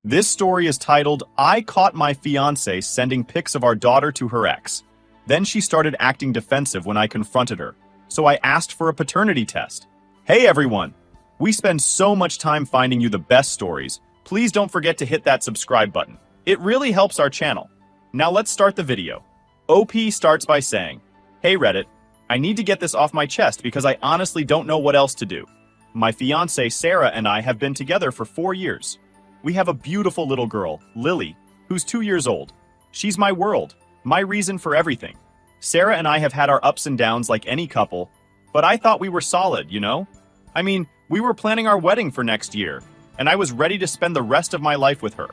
This story is titled, I Caught My Fiancée Sending Pics of Our Daughter to Her Ex. Then she started acting defensive when I confronted her, so I asked for a paternity test. Hey everyone! We spend so much time finding you the best stories. Please don't forget to hit that subscribe button. It really helps our channel. Now let's start the video. OP starts by saying, Hey Reddit, I need to get this off my chest because I honestly don't know what else to do. My fiancée Sarah and I have been together for 4 years. We have a beautiful little girl, Lily, who's 2 years old. She's my world, my reason for everything. Sarah and I have had our ups and downs like any couple, but I thought we were solid, you know? I mean, we were planning our wedding for next year, and I was ready to spend the rest of my life with her.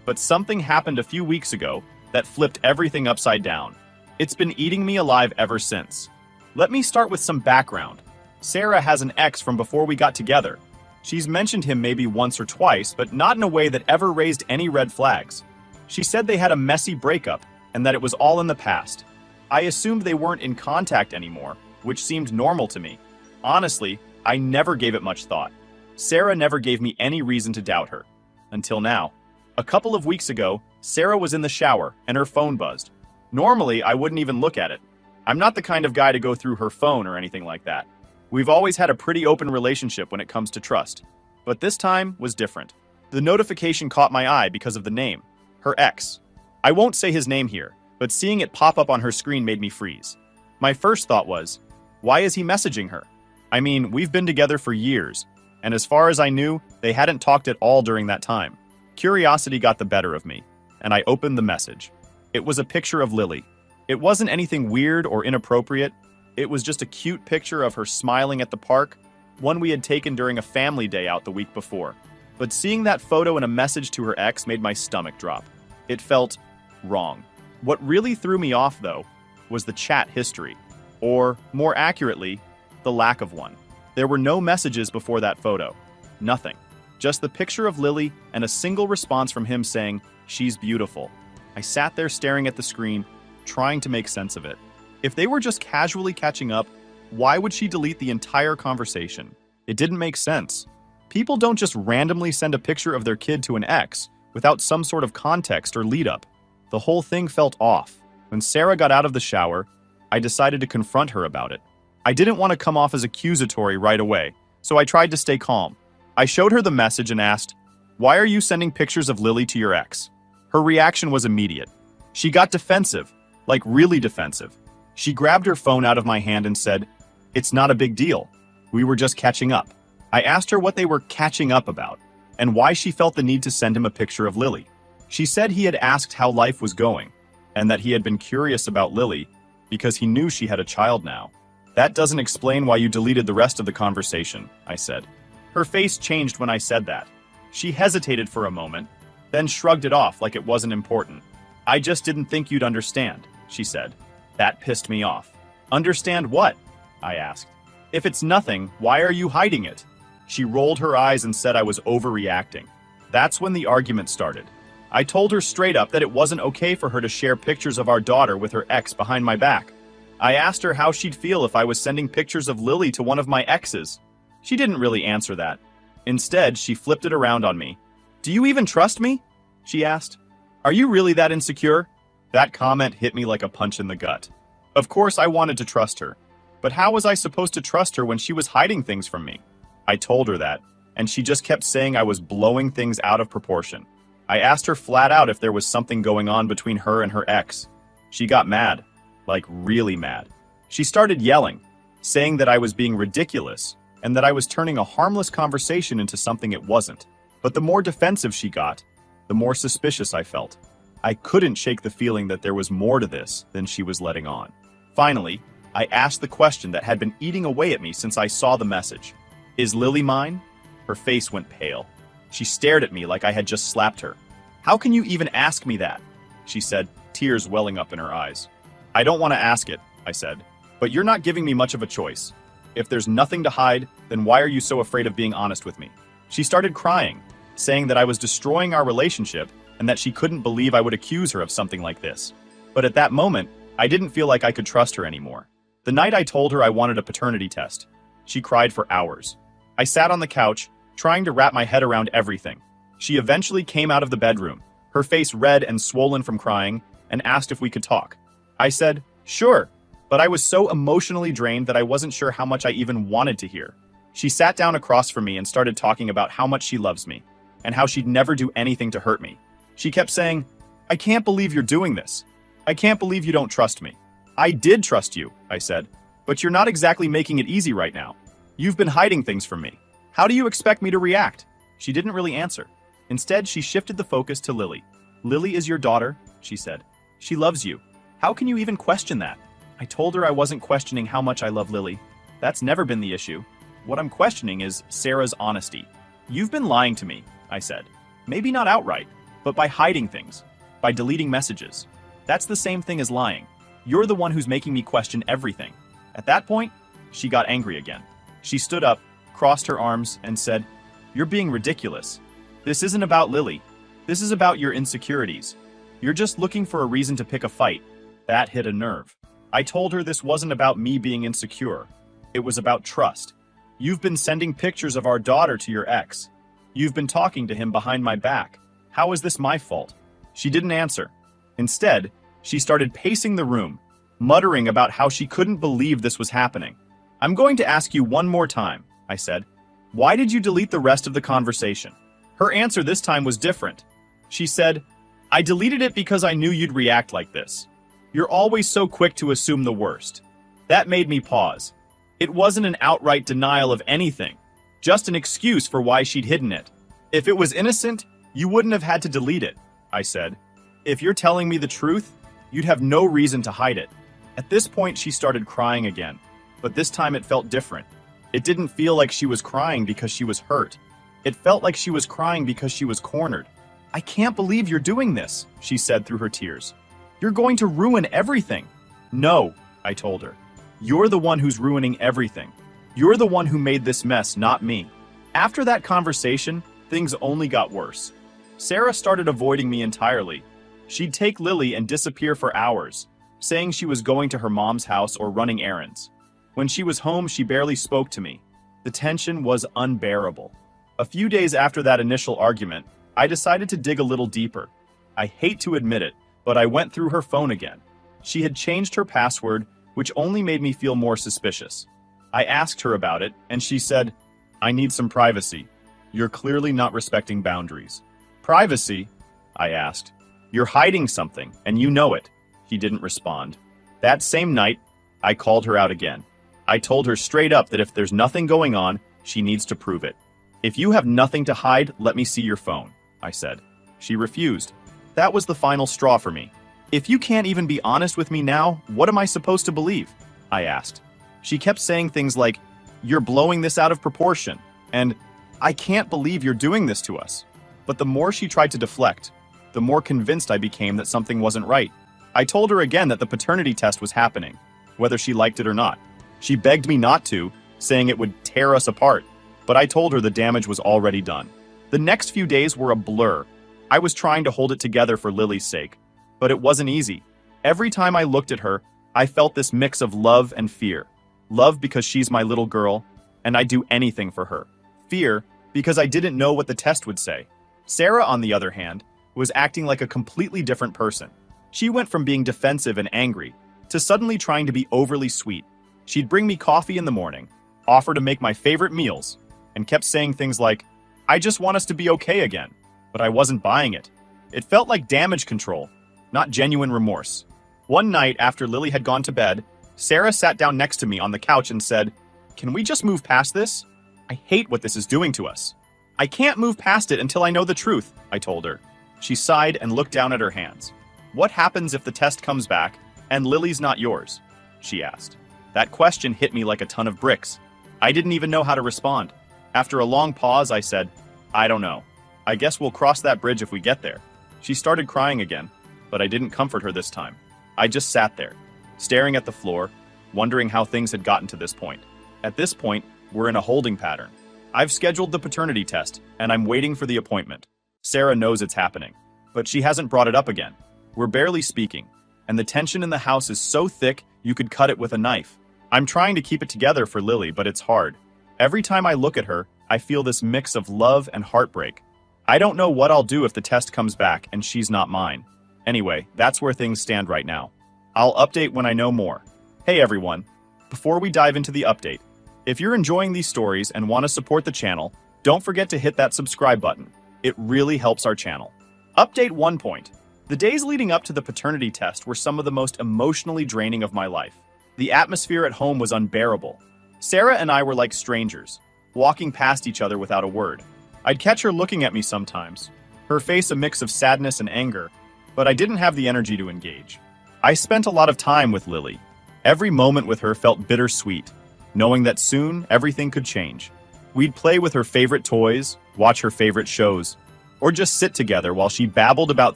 But something happened a few weeks ago that flipped everything upside down. It's been eating me alive ever since. Let me start with some background. Sarah has an ex from before we got together. She's mentioned him maybe once or twice, but not in a way that ever raised any red flags. She said they had a messy breakup and that it was all in the past. I assumed they weren't in contact anymore, which seemed normal to me. Honestly, I never gave it much thought. Sarah never gave me any reason to doubt her. Until now. A couple of weeks ago, Sarah was in the shower and her phone buzzed. Normally, I wouldn't even look at it. I'm not the kind of guy to go through her phone or anything like that. We've always had a pretty open relationship when it comes to trust. But this time was different. The notification caught my eye because of the name. Her ex. I won't say his name here, but seeing it pop up on her screen made me freeze. My first thought was, why is he messaging her? I mean, we've been together for years, and as far as I knew, they hadn't talked at all during that time. Curiosity got the better of me, and I opened the message. It was a picture of Lily. It wasn't anything weird or inappropriate. It was just a cute picture of her smiling at the park, one we had taken during a family day out the week before. But seeing that photo and a message to her ex made my stomach drop. It felt wrong. What really threw me off, though, was the chat history, or, more accurately, the lack of one. There were no messages before that photo. Nothing. Just the picture of Lily and a single response from him saying, "She's beautiful." I sat there staring at the screen, trying to make sense of it. If they were just casually catching up, why would she delete the entire conversation? It didn't make sense. People don't just randomly send a picture of their kid to an ex without some sort of context or lead-up. The whole thing felt off. When Sarah got out of the shower, I decided to confront her about it. I didn't want to come off as accusatory right away, so I tried to stay calm. I showed her the message and asked, "Why are you sending pictures of Lily to your ex?" Her reaction was immediate. She got defensive, like really defensive. She grabbed her phone out of my hand and said, "It's not a big deal. We were just catching up." I asked her what they were catching up about, and why she felt the need to send him a picture of Lily. She said he had asked how life was going, and that he had been curious about Lily because he knew she had a child now. That doesn't explain why you deleted the rest of the conversation, I said. Her face changed when I said that. She hesitated for a moment, then shrugged it off like it wasn't important. "I just didn't think you'd understand," she said. That pissed me off. "Understand what?" I asked. "If it's nothing, why are you hiding it?" She rolled her eyes and said I was overreacting. That's when the argument started. I told her straight up that it wasn't okay for her to share pictures of our daughter with her ex behind my back. I asked her how she'd feel if I was sending pictures of Lily to one of my exes. She didn't really answer that. Instead, she flipped it around on me. "Do you even trust me?" she asked. "Are you really that insecure?" That comment hit me like a punch in the gut. Of course I wanted to trust her, but how was I supposed to trust her when she was hiding things from me? I told her that, and she just kept saying I was blowing things out of proportion. I asked her flat out if there was something going on between her and her ex. She got mad, like really mad. She started yelling, saying that I was being ridiculous, and that I was turning a harmless conversation into something it wasn't. But the more defensive she got, the more suspicious I felt. I couldn't shake the feeling that there was more to this than she was letting on. Finally, I asked the question that had been eating away at me since I saw the message. "Is Lily mine?" Her face went pale. She stared at me like I had just slapped her. "How can you even ask me that?" she said, tears welling up in her eyes. "I don't want to ask it," I said, "but you're not giving me much of a choice. If there's nothing to hide, then why are you so afraid of being honest with me?" She started crying, saying that I was destroying our relationship and that she couldn't believe I would accuse her of something like this. But at that moment, I didn't feel like I could trust her anymore. The night I told her I wanted a paternity test, she cried for hours. I sat on the couch, trying to wrap my head around everything. She eventually came out of the bedroom, her face red and swollen from crying, and asked if we could talk. I said, sure, but I was so emotionally drained that I wasn't sure how much I even wanted to hear. She sat down across from me and started talking about how much she loves me, and how she'd never do anything to hurt me. She kept saying, I can't believe you're doing this. I can't believe you don't trust me. I did trust you, I said, but you're not exactly making it easy right now. You've been hiding things from me. How do you expect me to react? She didn't really answer. Instead, she shifted the focus to Lily. Lily is your daughter, she said. She loves you. How can you even question that? I told her I wasn't questioning how much I love Lily. That's never been the issue. What I'm questioning is Sarah's honesty. You've been lying to me, I said. Maybe not outright, but by hiding things, by deleting messages. That's the same thing as lying. You're the one who's making me question everything. At that point, she got angry again. She stood up, crossed her arms, and said, You're being ridiculous. This isn't about Lily. This is about your insecurities. You're just looking for a reason to pick a fight. That hit a nerve. I told her this wasn't about me being insecure. It was about trust. You've been sending pictures of our daughter to your ex. You've been talking to him behind my back. How is this my fault? She didn't answer. Instead, she started pacing the room, muttering about how she couldn't believe this was happening. I'm going to ask you one more time, I said. Why did you delete the rest of the conversation? Her answer this time was different. She said, I deleted it because I knew you'd react like this. You're always so quick to assume the worst. That made me pause. It wasn't an outright denial of anything, just an excuse for why she'd hidden it. If it was innocent, you wouldn't have had to delete it, I said. If you're telling me the truth, you'd have no reason to hide it. At this point, she started crying again, but this time it felt different. It didn't feel like she was crying because she was hurt. It felt like she was crying because she was cornered. I can't believe you're doing this, she said through her tears. You're going to ruin everything. No, I told her. You're the one who's ruining everything. You're the one who made this mess, not me. After that conversation, things only got worse. Sarah started avoiding me entirely. She'd take Lily and disappear for hours, saying she was going to her mom's house or running errands. When she was home, she barely spoke to me. The tension was unbearable. A few days after that initial argument, I decided to dig a little deeper. I hate to admit it, but I went through her phone again. She had changed her password, which only made me feel more suspicious. I asked her about it, and she said, I need some privacy. You're clearly not respecting boundaries. Privacy? I asked. You're hiding something, and you know it. He didn't respond. That same night, I called her out again. I told her straight up that if there's nothing going on, she needs to prove it. If you have nothing to hide, let me see your phone, I said. She refused. That was the final straw for me. If you can't even be honest with me now, what am I supposed to believe? I asked. She kept saying things like, You're blowing this out of proportion, and I can't believe you're doing this to us. But the more she tried to deflect, the more convinced I became that something wasn't right. I told her again that the paternity test was happening, whether she liked it or not. She begged me not to, saying it would tear us apart, but I told her the damage was already done. The next few days were a blur. I was trying to hold it together for Lily's sake, but it wasn't easy. Every time I looked at her, I felt this mix of love and fear. Love because she's my little girl, and I'd do anything for her. Fear because I didn't know what the test would say. Sarah, on the other hand, was acting like a completely different person. She went from being defensive and angry to suddenly trying to be overly sweet. She'd bring me coffee in the morning, offer to make my favorite meals, and kept saying things like, I just want us to be okay again. But I wasn't buying it. It felt like damage control, not genuine remorse. One night after Lily had gone to bed, Sarah sat down next to me on the couch and said, Can we just move past this? I hate what this is doing to us. I can't move past it until I know the truth, I told her. She sighed and looked down at her hands. What happens if the test comes back and Lily's not yours? She asked. That question hit me like a ton of bricks. I didn't even know how to respond. After a long pause, I said, I don't know. I guess we'll cross that bridge if we get there. She started crying again, but I didn't comfort her this time. I just sat there, staring at the floor, wondering how things had gotten to this point. At this point, we're in a holding pattern. I've scheduled the paternity test, and I'm waiting for the appointment. Sarah knows it's happening, but she hasn't brought it up again. We're barely speaking, and the tension in the house is so thick you could cut it with a knife. I'm trying to keep it together for Lily, but it's hard. Every time I look at her, I feel this mix of love and heartbreak. I don't know what I'll do if the test comes back and she's not mine. Anyway, that's where things stand right now. I'll update when I know more. Hey everyone, before we dive into the update, if you're enjoying these stories and want to support the channel, don't forget to hit that subscribe button. It really helps our channel. Update 1 point. The days leading up to the paternity test were some of the most emotionally draining of my life. The atmosphere at home was unbearable. Sarah and I were like strangers, walking past each other without a word. I'd catch her looking at me sometimes, her face a mix of sadness and anger, but I didn't have the energy to engage. I spent a lot of time with Lily. Every moment with her felt bittersweet, knowing that soon everything could change. We'd play with her favorite toys, watch her favorite shows, or just sit together while she babbled about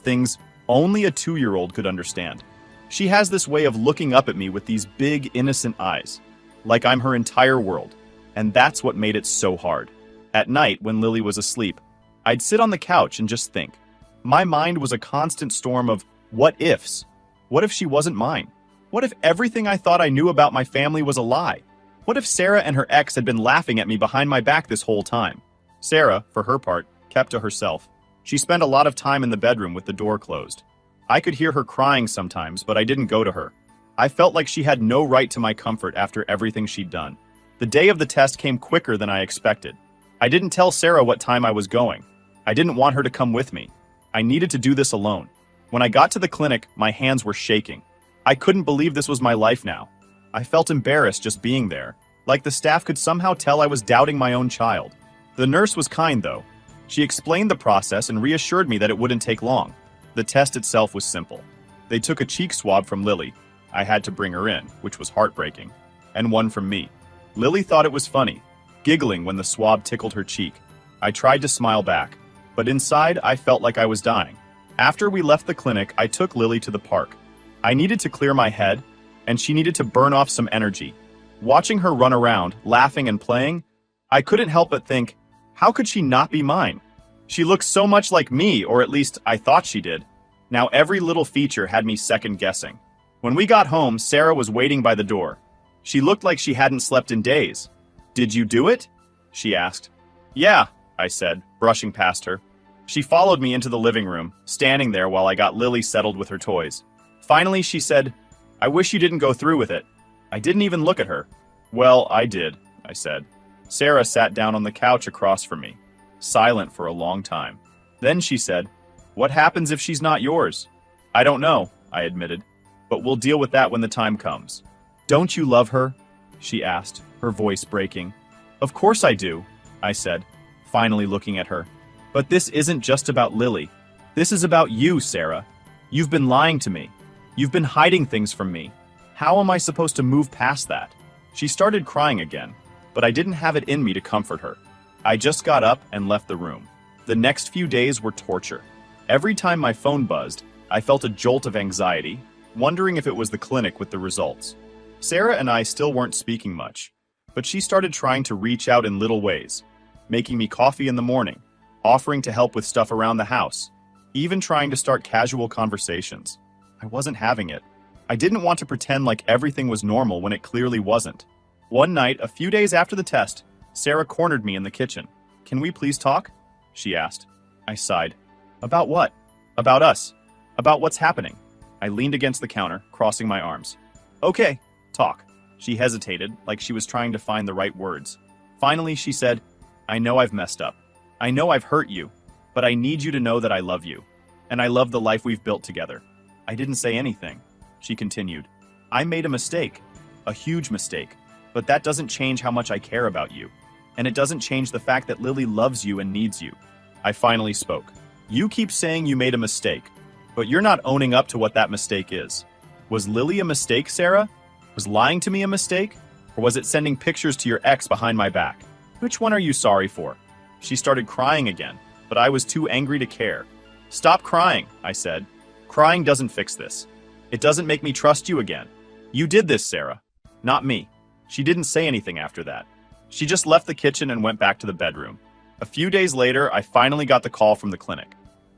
things only a 2-year-old could understand. She has this way of looking up at me with these big, innocent eyes, like I'm her entire world, and that's what made it so hard. At night, when Lily was asleep, I'd sit on the couch and just think. My mind was a constant storm of what-ifs. What if she wasn't mine? What if everything I thought I knew about my family was a lie? What if Sarah and her ex had been laughing at me behind my back this whole time? Sarah, for her part, kept to herself. She spent a lot of time in the bedroom with the door closed. I could hear her crying sometimes, but I didn't go to her. I felt like she had no right to my comfort after everything she'd done. The day of the test came quicker than I expected. I didn't tell Sarah what time I was going. I didn't want her to come with me. I needed to do this alone. When I got to the clinic, my hands were shaking. I couldn't believe this was my life now. I felt embarrassed just being there, like the staff could somehow tell I was doubting my own child. The nurse was kind, though. She explained the process and reassured me that it wouldn't take long. The test itself was simple. They took a cheek swab from Lily. I had to bring her in, which was heartbreaking, and one from me. Lily thought it was funny, giggling when the swab tickled her cheek. I tried to smile back, but inside I felt like I was dying. After we left the clinic, I took Lily to the park. I needed to clear my head, and she needed to burn off some energy. Watching her run around, laughing and playing, I couldn't help but think, how could she not be mine? She looked so much like me, or at least I thought she did. Now every little feature had me second-guessing. When we got home, Sarah was waiting by the door. She looked like she hadn't slept in days. "Did you do it?" she asked. "Yeah," I said, brushing past her. She followed me into the living room, standing there while I got Lily settled with her toys. Finally, she said, "I wish you didn't go through with it." I didn't even look at her. "Well, I did," I said. Sarah sat down on the couch across from me, silent for a long time. Then she said, "What happens if she's not yours?" "I don't know," I admitted, "but we'll deal with that when the time comes." "Don't you love her?" she asked, her voice breaking. "Of course I do," I said, finally looking at her. "But this isn't just about Lily. This is about you, Sarah. You've been lying to me. You've been hiding things from me. How am I supposed to move past that?" She started crying again, but I didn't have it in me to comfort her. I just got up and left the room. The next few days were torture. Every time my phone buzzed, I felt a jolt of anxiety, wondering if it was the clinic with the results. Sarah and I still weren't speaking much, but she started trying to reach out in little ways, making me coffee in the morning, offering to help with stuff around the house, even trying to start casual conversations. I wasn't having it. I didn't want to pretend like everything was normal when it clearly wasn't. One night, a few days after the test, Sarah cornered me in the kitchen. "Can we please talk?" she asked. I sighed. "About what?" "About us. About what's happening." I leaned against the counter, crossing my arms. "Okay, talk." She hesitated, like she was trying to find the right words. Finally, she said, "I know I've messed up. I know I've hurt you, but I need you to know that I love you. And I love the life we've built together." I didn't say anything. She continued, "I made a mistake. A huge mistake. But that doesn't change how much I care about you. And it doesn't change the fact that Lily loves you and needs you." I finally spoke. "You keep saying you made a mistake, but you're not owning up to what that mistake is. Was Lily a mistake, Sarah? Was lying to me a mistake? Or was it sending pictures to your ex behind my back? Which one are you sorry for?" She started crying again, but I was too angry to care. "Stop crying," I said. "Crying doesn't fix this. It doesn't make me trust you again. You did this, Sarah, not me." She didn't say anything after that. She just left the kitchen and went back to the bedroom. A few days later, I finally got the call from the clinic.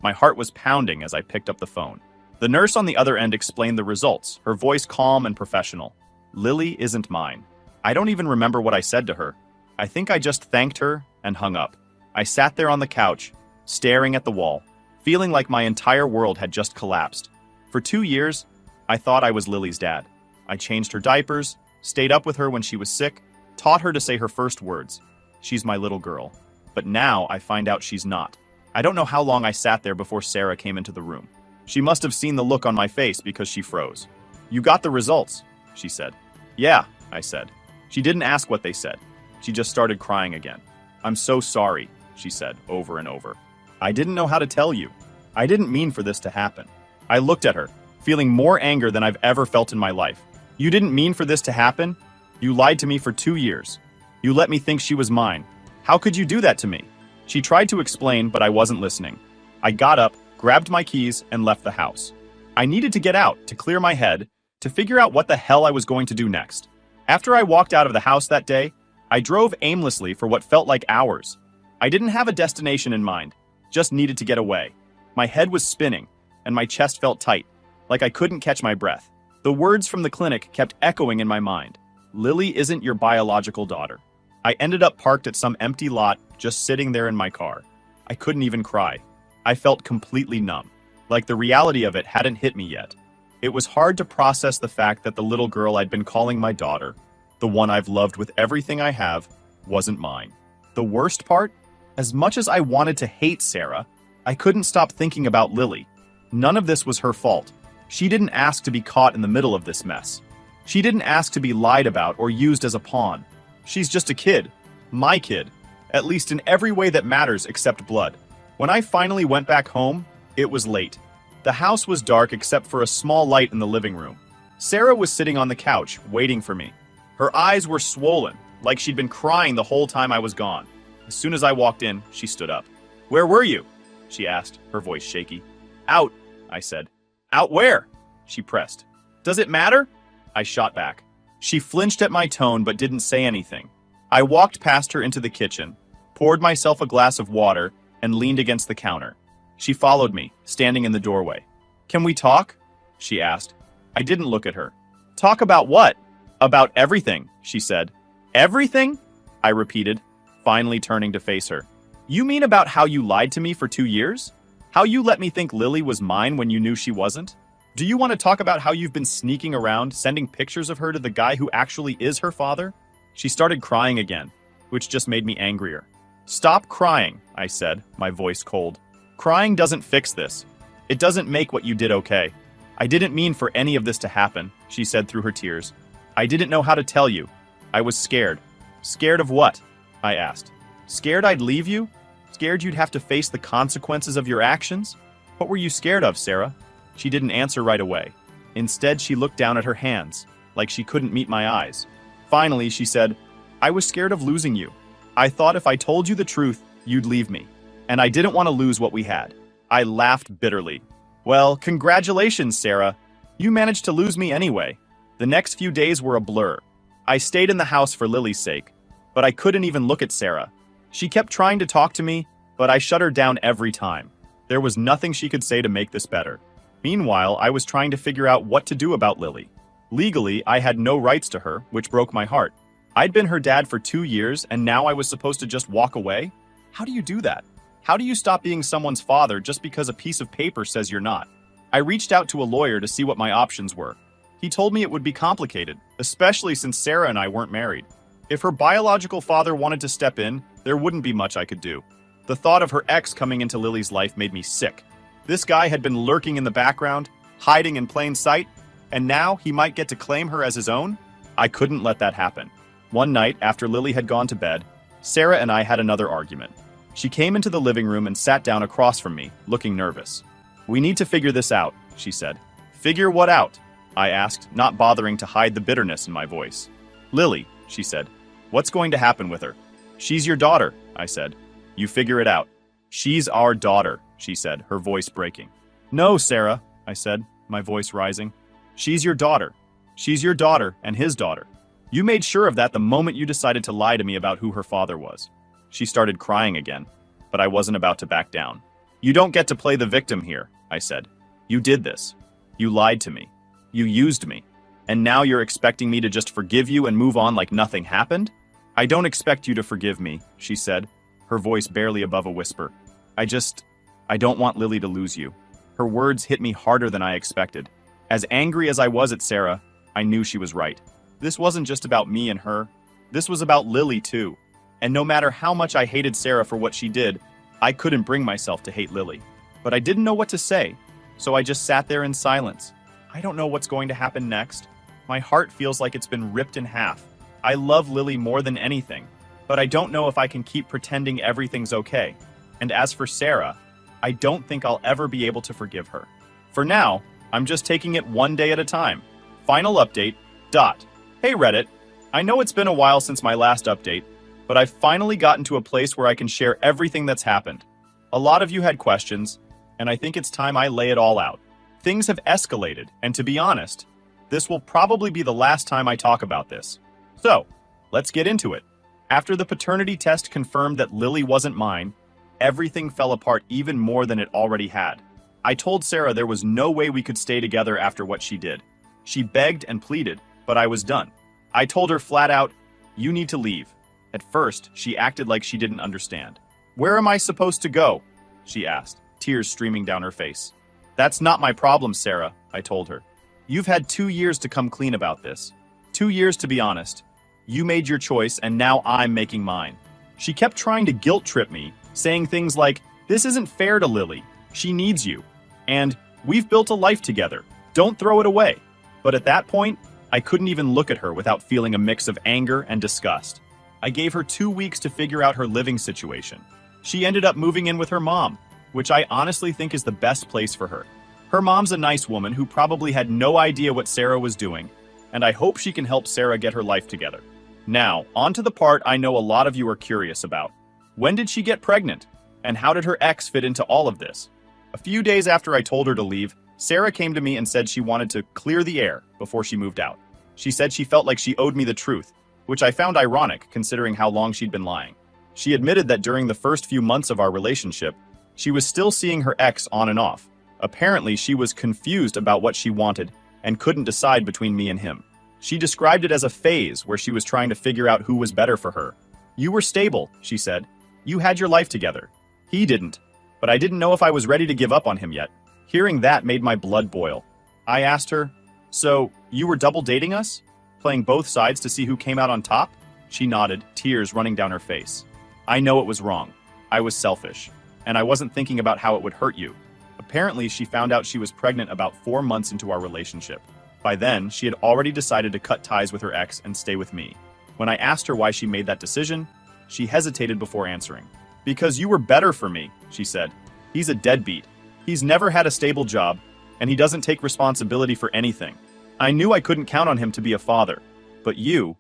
My heart was pounding as I picked up the phone. The nurse on the other end explained the results, her voice calm and professional. "Lily isn't mine." I don't even remember what I said to her. I think I just thanked her and hung up. I sat there on the couch, staring at the wall, feeling like my entire world had just collapsed. For 2 years, I thought I was Lily's dad. I changed her diapers, stayed up with her when she was sick, taught her to say her first words. She's my little girl. But now I find out she's not. I don't know how long I sat there before Sarah came into the room. She must have seen the look on my face because she froze. "You got the results," she said. "Yeah," I said. She didn't ask what they said. She just started crying again. "I'm so sorry," she said over and over. "I didn't know how to tell you. I didn't mean for this to happen." I looked at her, feeling more anger than I've ever felt in my life. "You didn't mean for this to happen? You lied to me for 2 years. You let me think she was mine. How could you do that to me?" She tried to explain, but I wasn't listening. I got up, grabbed my keys, and left the house. I needed to get out, to clear my head, to figure out what the hell I was going to do next. After I walked out of the house that day, I drove aimlessly for what felt like hours. I didn't have a destination in mind, just needed to get away. My head was spinning, and my chest felt tight, like I couldn't catch my breath. The words from the clinic kept echoing in my mind. "Lily isn't your biological daughter." I ended up parked at some empty lot, just sitting there in my car. I couldn't even cry. I felt completely numb, like the reality of it hadn't hit me yet. It was hard to process the fact that the little girl I'd been calling my daughter, the one I've loved with everything I have, wasn't mine. The worst part? As much as I wanted to hate Sarah, I couldn't stop thinking about Lily. None of this was her fault. She didn't ask to be caught in the middle of this mess. She didn't ask to be lied about or used as a pawn. She's just a kid. My kid. At least in every way that matters except blood. When I finally went back home, it was late. The house was dark except for a small light in the living room. Sarah was sitting on the couch, waiting for me. Her eyes were swollen, like she'd been crying the whole time I was gone. As soon as I walked in, she stood up. "Where were you?" she asked, her voice shaky. "Out," I said. "Out where?" she pressed. "Does it matter?" I shot back. She flinched at my tone but didn't say anything. I walked past her into the kitchen, poured myself a glass of water, and leaned against the counter. She followed me, standing in the doorway. "Can we talk?" she asked. I didn't look at her. "Talk about what?" "About everything," she said. "Everything?" I repeated, finally turning to face her. "You mean about how you lied to me for 2 years? How you let me think Lily was mine when you knew she wasn't? Do you want to talk about how you've been sneaking around, sending pictures of her to the guy who actually is her father?" She started crying again, which just made me angrier. "Stop crying," I said, my voice cold. "Crying doesn't fix this. It doesn't make what you did okay. I didn't mean for any of this to happen," she said through her tears. "I didn't know how to tell you. I was scared." "Scared of what?" I asked. "Scared I'd leave you? Scared you'd have to face the consequences of your actions? What were you scared of, Sarah?" She didn't answer right away. Instead, she looked down at her hands, like she couldn't meet my eyes. Finally, she said, "I was scared of losing you. I thought if I told you the truth, you'd leave me. And I didn't want to lose what we had." I laughed bitterly. "Well, congratulations, Sarah. You managed to lose me anyway." The next few days were a blur. I stayed in the house for Lily's sake, but I couldn't even look at Sarah. She kept trying to talk to me, but I shut her down every time. There was nothing she could say to make this better. Meanwhile, I was trying to figure out what to do about Lily. Legally, I had no rights to her, which broke my heart. I'd been her dad for 2 years, and now I was supposed to just walk away? How do you do that? How do you stop being someone's father just because a piece of paper says you're not? I reached out to a lawyer to see what my options were. He told me it would be complicated, especially since Sarah and I weren't married. If her biological father wanted to step in, there wouldn't be much I could do. The thought of her ex coming into Lily's life made me sick. This guy had been lurking in the background, hiding in plain sight, and now he might get to claim her as his own? I couldn't let that happen. One night, after Lily had gone to bed, Sarah and I had another argument. She came into the living room and sat down across from me, looking nervous. "We need to figure this out," she said. "Figure what out?" I asked, not bothering to hide the bitterness in my voice. "Lily," she said. "What's going to happen with her?" "She's your daughter," I said. "You figure it out." "She's our daughter," she said, her voice breaking. "No, Sarah," I said, my voice rising. "She's your daughter. She's your daughter and his daughter. You made sure of that the moment you decided to lie to me about who her father was." She started crying again, but I wasn't about to back down. "You don't get to play the victim here," I said. "You did this. You lied to me. You used me. And now you're expecting me to just forgive you and move on like nothing happened?" "I don't expect you to forgive me," she said, her voice barely above a whisper. I don't want Lily to lose you. Her words hit me harder than I expected. As angry as I was at Sarah, I knew she was right. This wasn't just about me and her. This was about Lily too. And no matter how much I hated Sarah for what she did, I couldn't bring myself to hate Lily. But I didn't know what to say, so I just sat there in silence. I don't know what's going to happen next. My heart feels like it's been ripped in half. I love Lily more than anything, but I don't know if I can keep pretending everything's okay. And as for Sarah, I don't think I'll ever be able to forgive her. For now, I'm just taking it one day at a time. Final update. Hey Reddit, I know it's been a while since my last update, but I've finally gotten to a place where I can share everything that's happened. A lot of you had questions, and I think it's time I lay it all out. Things have escalated, and to be honest, this will probably be the last time I talk about this. So, let's get into it. After the paternity test confirmed that Lily wasn't mine, everything fell apart even more than it already had. I told Sarah there was no way we could stay together after what she did. She begged and pleaded, but I was done. I told her flat out, "You need to leave." At first, she acted like she didn't understand. "Where am I supposed to go?" she asked, tears streaming down her face. "That's not my problem, Sarah," I told her. "You've had 2 years to come clean about this. 2 years to be honest. You made your choice and now I'm making mine." She kept trying to guilt trip me, saying things like, "This isn't fair to Lily. She needs you." And, "We've built a life together. Don't throw it away." But at that point, I couldn't even look at her without feeling a mix of anger and disgust. I gave her 2 weeks to figure out her living situation. She ended up moving in with her mom, which I honestly think is the best place for her. Her mom's a nice woman who probably had no idea what Sarah was doing, and I hope she can help Sarah get her life together. Now, on to the part I know a lot of you are curious about. When did she get pregnant? And how did her ex fit into all of this? A few days after I told her to leave, Sarah came to me and said she wanted to clear the air before she moved out. She said she felt like she owed me the truth, which I found ironic considering how long she'd been lying. She admitted that during the first few months of our relationship, she was still seeing her ex on and off. Apparently, she was confused about what she wanted and couldn't decide between me and him. She described it as a phase where she was trying to figure out who was better for her. "You were stable," she said. "You had your life together. He didn't. But I didn't know if I was ready to give up on him yet." Hearing that made my blood boil. I asked her, "So, you were double dating us? Playing both sides to see who came out on top?" She nodded, tears running down her face. "I know it was wrong. I was selfish. And I wasn't thinking about how it would hurt you." Apparently, she found out she was pregnant about 4 months into our relationship. By then, she had already decided to cut ties with her ex and stay with me. When I asked her why she made that decision, she hesitated before answering. "Because you were better for me," she said. "He's a deadbeat. He's never had a stable job, and he doesn't take responsibility for anything. I knew I couldn't count on him to be a father. But you're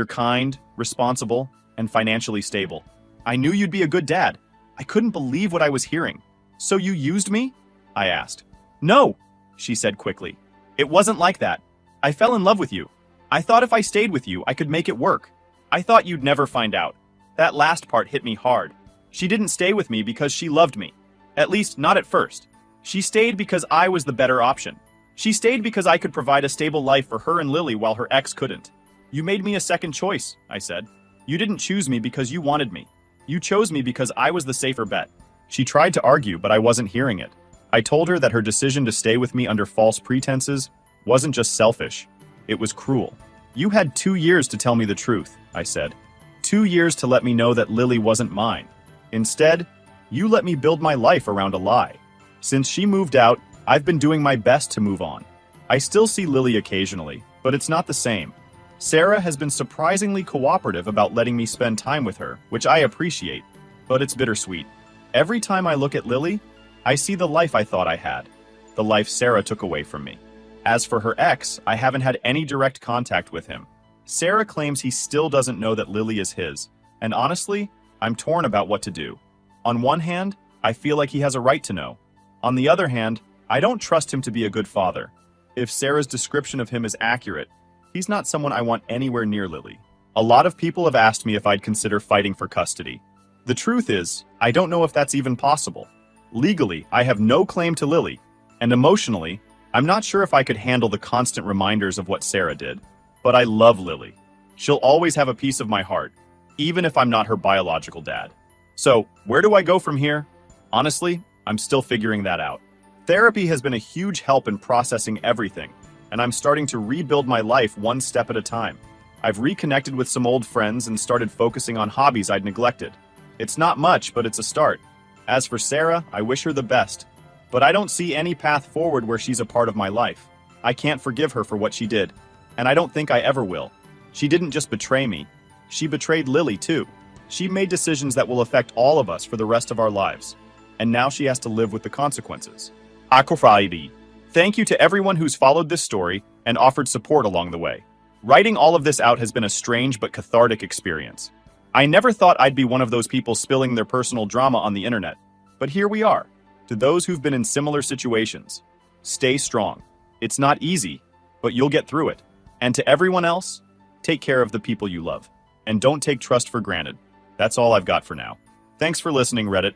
kind, responsible, and financially stable. I knew you'd be a good dad." I couldn't believe what I was hearing. "So you used me?" I asked. "No," she said quickly. "It wasn't like that. I fell in love with you. I thought if I stayed with you, I could make it work. I thought you'd never find out." That last part hit me hard. She didn't stay with me because she loved me. At least, not at first. She stayed because I was the better option. She stayed because I could provide a stable life for her and Lily while her ex couldn't. "You made me a second choice," I said. "You didn't choose me because you wanted me. You chose me because I was the safer bet." She tried to argue, but I wasn't hearing it. I told her that her decision to stay with me under false pretenses wasn't just selfish, it was cruel. "You had 2 years to tell me the truth," I said. 2 years to let me know that Lily wasn't mine. Instead, you let me build my life around a lie. Since she moved out, I've been doing my best to move on. I still see Lily occasionally, but it's not the same. Sarah has been surprisingly cooperative about letting me spend time with her, which I appreciate, but it's bittersweet. Every time I look at Lily, I see the life I thought I had, the life Sarah took away from me. As for her ex, I haven't had any direct contact with him. Sarah claims he still doesn't know that Lily is his, and honestly, I'm torn about what to do. On one hand, I feel like he has a right to know. On the other hand, I don't trust him to be a good father. If Sarah's description of him is accurate, he's not someone I want anywhere near Lily. A lot of people have asked me if I'd consider fighting for custody. The truth is, I don't know if that's even possible. Legally, I have no claim to Lily, and emotionally, I'm not sure if I could handle the constant reminders of what Sarah did. But I love Lily. She'll always have a piece of my heart, even if I'm not her biological dad. So, where do I go from here? Honestly, I'm still figuring that out. Therapy has been a huge help in processing everything, and I'm starting to rebuild my life one step at a time. I've reconnected with some old friends and started focusing on hobbies I'd neglected. It's not much, but it's a start. As for Sarah, I wish her the best, but I don't see any path forward where she's a part of my life. I can't forgive her for what she did, and I don't think I ever will. She didn't just betray me, she betrayed Lily too. She made decisions that will affect all of us for the rest of our lives, and now she has to live with the consequences. Akofraidi. Thank you to everyone who's followed this story and offered support along the way. Writing all of this out has been a strange but cathartic experience. I never thought I'd be one of those people spilling their personal drama on the internet, but here we are. To those who've been in similar situations, stay strong. It's not easy, but you'll get through it. And to everyone else, take care of the people you love. And don't take trust for granted. That's all I've got for now. Thanks for listening, Reddit.